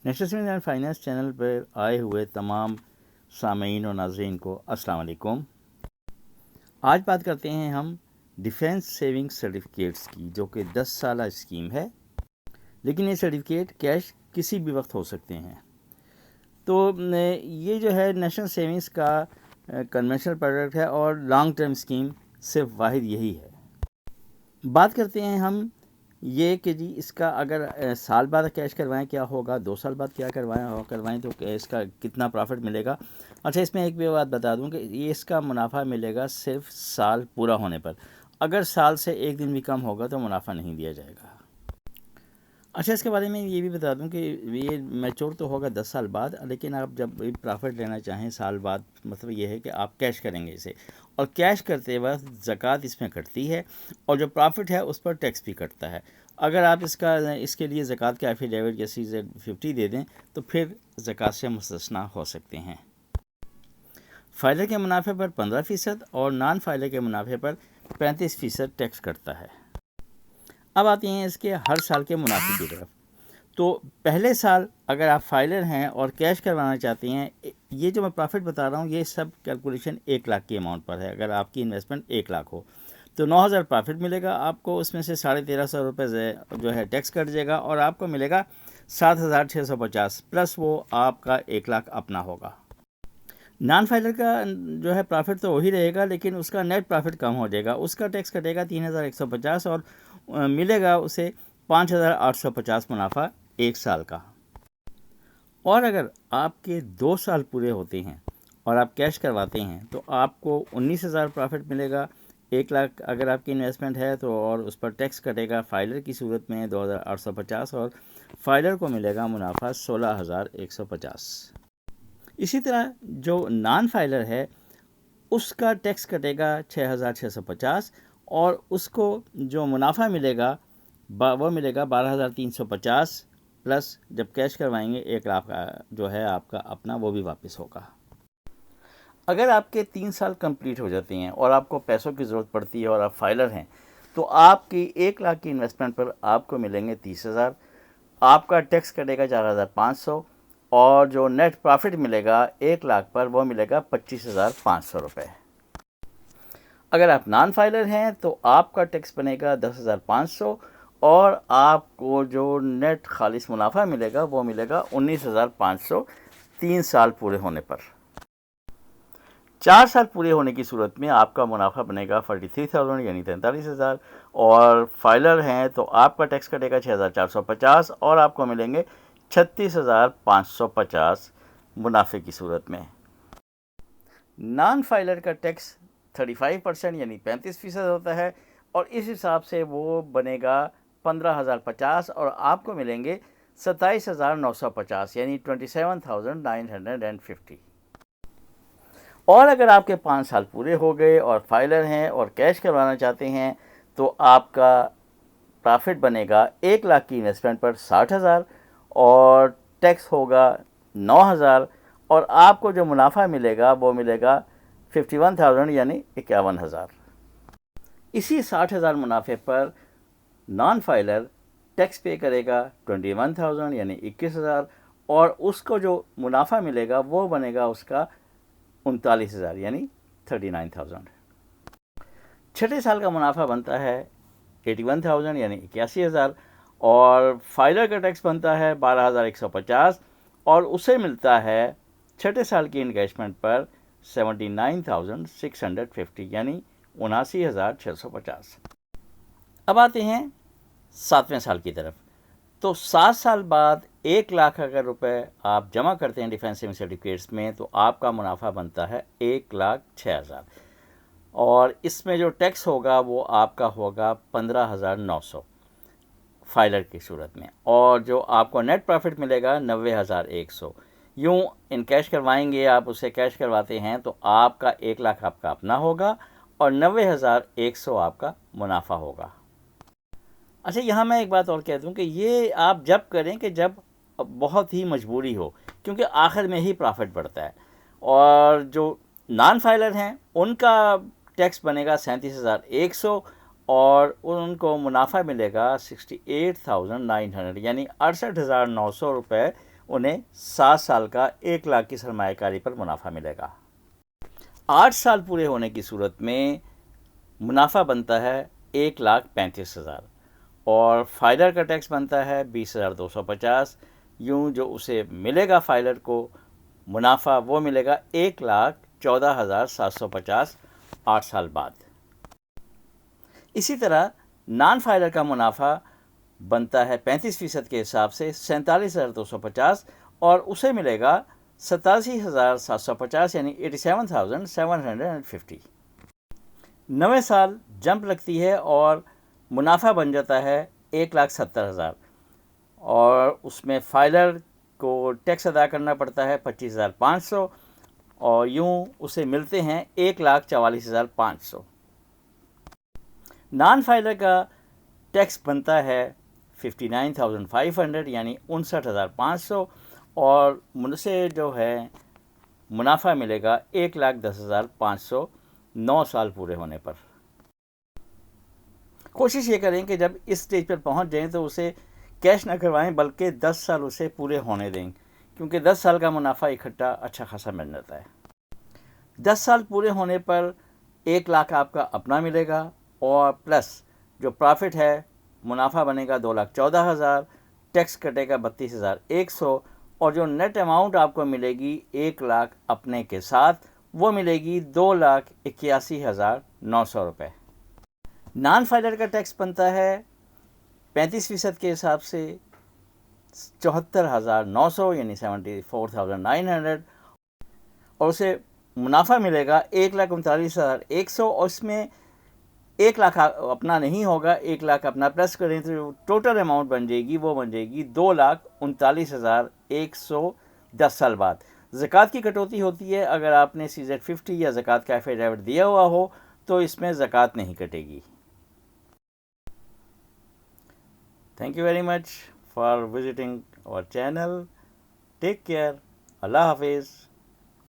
National saving and finance channel پر آئے ہوئے تمام سامعین اور ناظرین کو السلام علیکم۔ آج بات کرتے ہیں ہم ڈیفینس سیونگ سرٹیفکیٹس کی، جو کہ 10 سالہ اسکیم ہے، لیکن یہ سرٹیفکیٹ کیش کسی بھی وقت ہو سکتے ہیں۔ تو یہ جو ہے نیشنل سیونگز کا کنونشنل پروڈکٹ ہے اور لانگ ٹرم اسکیم صرف واحد یہی ہے۔ بات کرتے ہیں ہم یہ کہ جی اس کا اگر سال بعد کیش کروائیں کیا ہوگا، 2 سال بعد کیا کروائیں تو اس کا کتنا پرافٹ ملے گا۔ اچھا، اس میں ایک بھی بات بتا دوں کہ یہ اس کا منافع ملے گا صرف سال پورا ہونے پر، اگر سال سے ایک دن بھی کم ہوگا تو منافع نہیں دیا جائے گا۔ اچھا، اس کے بارے میں یہ بھی بتا دوں کہ یہ میچور تو ہوگا 10 سال بعد، لیکن آپ جب پرافٹ لینا چاہیں سال بعد، مطلب یہ ہے کہ آپ کیش کریں گے اسے، اور کیش کرتے وقت زکوٰۃ اس میں کٹتی ہے، اور جو پرافٹ ہے اس پر ٹیکس بھی کٹتا ہے۔ اگر آپ اس کے لیے زکوٰۃ کا ایفیڈیوٹ یا CZ50 دے دیں تو پھر زکوٰۃ سے مستثنیٰ ہو سکتے ہیں۔ فائلر کے منافع پر 15% اور نان فائلر کے منافع پر 35% ٹیکس کٹتا ہے۔ اب آتے ہیں اس کے ہر سال کے منافع کی طرف۔ تو پہلے سال اگر آپ فائلر ہیں اور کیش کروانا چاہتے ہیں، یہ جو میں پرافٹ بتا رہا ہوں یہ سب کیلکولیشن 1 لاکھ کی اماؤنٹ پر ہے۔ اگر آپ کی انویسٹمنٹ 1 لاکھ ہو تو 9,000 پرافٹ ملے گا آپ کو، اس میں سے 1350 روپے جو ہے ٹیکس کٹ جائے گا، اور آپ کو ملے گا 7,650 پلس وہ آپ کا 1 لاکھ اپنا ہوگا۔ نان فائلر کا جو ہے پرافٹ تو وہی رہے گا، لیکن اس کا نیٹ پرافٹ کم ہو جائے گا، اس کا ٹیکس کٹے گا 3,150 اور ملے گا اسے 5,850 منافع 1 سال کا۔ اور اگر آپ کے 2 سال پورے ہوتے ہیں اور آپ کیش کرواتے ہیں تو آپ کو 19,000 پرافٹ ملے گا 1 لاکھ اگر آپ کی انویسٹمنٹ ہے تو، اور اس پر ٹیکس کٹے گا فائلر کی صورت میں 2,850 اور فائلر کو ملے گا منافع 16,150۔ اسی طرح جو نان فائلر ہے اس کا ٹیکس کٹے گا 6,650 اور اس کو جو منافع ملے گا وہ ملے گا 12,350 پلس جب کیش کروائیں گے 1 لاکھ جو ہے آپ کا اپنا وہ بھی واپس ہوگا۔ اگر آپ کے 3 سال کمپلیٹ ہو جاتے ہیں اور آپ کو پیسوں کی ضرورت پڑتی ہے اور آپ فائلر ہیں تو آپ کی 1 لاکھ کی انویسٹمنٹ پر آپ کو ملیں گے 30,000، آپ کا ٹیکس کٹے گا 4,500 اور جو نیٹ پرافٹ ملے گا 1 لاکھ پر وہ ملے گا 25,500 روپے۔ اگر آپ نان فائلر ہیں تو آپ کا ٹیکس بنے گا 10,500 اور آپ کو جو نیٹ خالص منافع ملے گا وہ ملے گا 19,500 3 سال پورے ہونے پر۔ 4 سال پورے ہونے کی صورت میں آپ کا منافع بنے گا 43,000 یعنی 43,000، اور فائلر ہیں تو آپ کا ٹیکس کٹے گا 6,450 اور آپ کو ملیں گے 36,550 منافع کی صورت میں۔ نان فائلر کا ٹیکس 35% یعنی 35% ہوتا ہے، اور اس حساب سے وہ بنے گا 15,050 اور آپ کو ملیں گے 27,950 یعنی 27,950۔ اور اگر آپ کے 5 سال پورے ہو گئے اور فائلر ہیں اور کیش کروانا چاہتے ہیں تو آپ کا پرافٹ بنے گا 1 لاکھ کی انویسٹمنٹ پر 60,000 اور ٹیکس ہوگا 9,000 اور آپ کو جو منافع ملے گا وہ ملے گا 51,000 یعنی 51,000۔ اسی 60,000 منافع پر نان فائلر ٹیکس پے کرے گا 21,000 یعنی 21,000 اور اس کو جو منافع ملے گا وہ بنے گا اس کا 39,000 یعنی 39,000۔ چھٹے سال کا منافع بنتا ہے 81,000 یعنی 81,000 اور فائلر کا ٹیکس بنتا ہے 12,150 اور اسے ملتا ہے چھٹے سال کی انگیجمنٹ پر 79,650 یعنی 79,650۔ اب آتے ہیں 7ویں سال کی طرف۔ تو 7 سال بعد 1 لاکھ اگر روپے آپ جمع کرتے ہیں ڈیفینس سیونگ سرٹیفکیٹس میں تو آپ کا منافع بنتا ہے 1,06,000 اور اس میں جو ٹیکس ہوگا وہ آپ کا ہوگا 15,900 فائلر کی صورت میں، اور جو آپ کو نیٹ پرافٹ ملے گا 90,100۔ یوں ان کیش کروائیں گے، آپ اسے کیش کرواتے ہیں تو آپ کا 1 لاکھ آپ کا اپنا ہوگا اور 90,100 آپ کا منافع ہوگا۔ اچھا، یہاں میں ایک بات اور کہہ دوں کہ یہ آپ جب کریں کہ جب بہت ہی مجبوری ہو، کیونکہ آخر میں ہی پرافٹ بڑھتا ہے، اور جو نان فائلر ہیں ان کا ٹیکس بنے گا 37,100 اور ان کو منافع ملے گا 68,900 یعنی 68,900 روپے انہیں 7 سال کا 1 لاکھ کی سرمایہ کاری پر منافع ملے گا۔ 8 سال پورے ہونے کی صورت میں منافع بنتا ہے 1,35,000 اور فائلر کا ٹیکس بنتا ہے 20,250۔ یوں جو اسے ملے گا فائلر کو منافع وہ ملے گا 1,14,750 8 سال بعد۔ اسی طرح نان فائلر کا منافع بنتا ہے 35% کے حساب سے 47,250 اور اسے ملے گا 87,750 یعنی 87,750۔ 9 سال جمپ لگتی ہے اور منافع بن جاتا ہے 1,70,000 اور اس میں فائلر کو ٹیکس ادا کرنا پڑتا ہے 25,500 اور یوں اسے ملتے ہیں 1,44,500۔ نان فائلر کا ٹیکس بنتا ہے 59,500 یعنی 59,500 اور سے جو ہے منافع ملے گا 1,10,500 9 سال پورے ہونے پر۔ کوشش یہ کریں کہ جب اس سٹیج پر پہنچ جائیں تو اسے کیش نہ کروائیں بلکہ 10 سال اسے پورے ہونے دیں، کیونکہ 10 سال کا منافع اکٹھا اچھا خاصا مل جاتا ہے۔ 10 سال پورے ہونے پر 1 لاکھ آپ کا اپنا ملے گا اور پلس جو پرافٹ ہے منافع بنے گا 2,14,000، ٹیکس کٹے گا 32,100 اور جو نیٹ اماؤنٹ آپ کو ملے گی 1 لاکھ اپنے کے ساتھ وہ ملے گی 2,81,900 روپے۔ نان فائلر کا ٹیکس بنتا ہے 35% کے حساب سے 74,900 یعنی 74,900 اور اسے منافع ملے گا 1,39,100 اور اس میں 1 لاکھ اپنا نہیں ہوگا، 1 لاکھ اپنا پلس کریں تو جو ٹوٹل اماؤنٹ بن جائے گی وہ بن جائے گی 2,39,100 10 سال بعد۔ زکوٰۃ کی کٹوتی ہوتی ہے، اگر آپ نے CZ50 یا زکوٰۃ کا ایفیڈیوٹ دیا ہوا ہو تو اس میں زکوٰۃ نہیں کٹے گی۔ Thank you very much for visiting our channel. Take care. Allah Hafiz.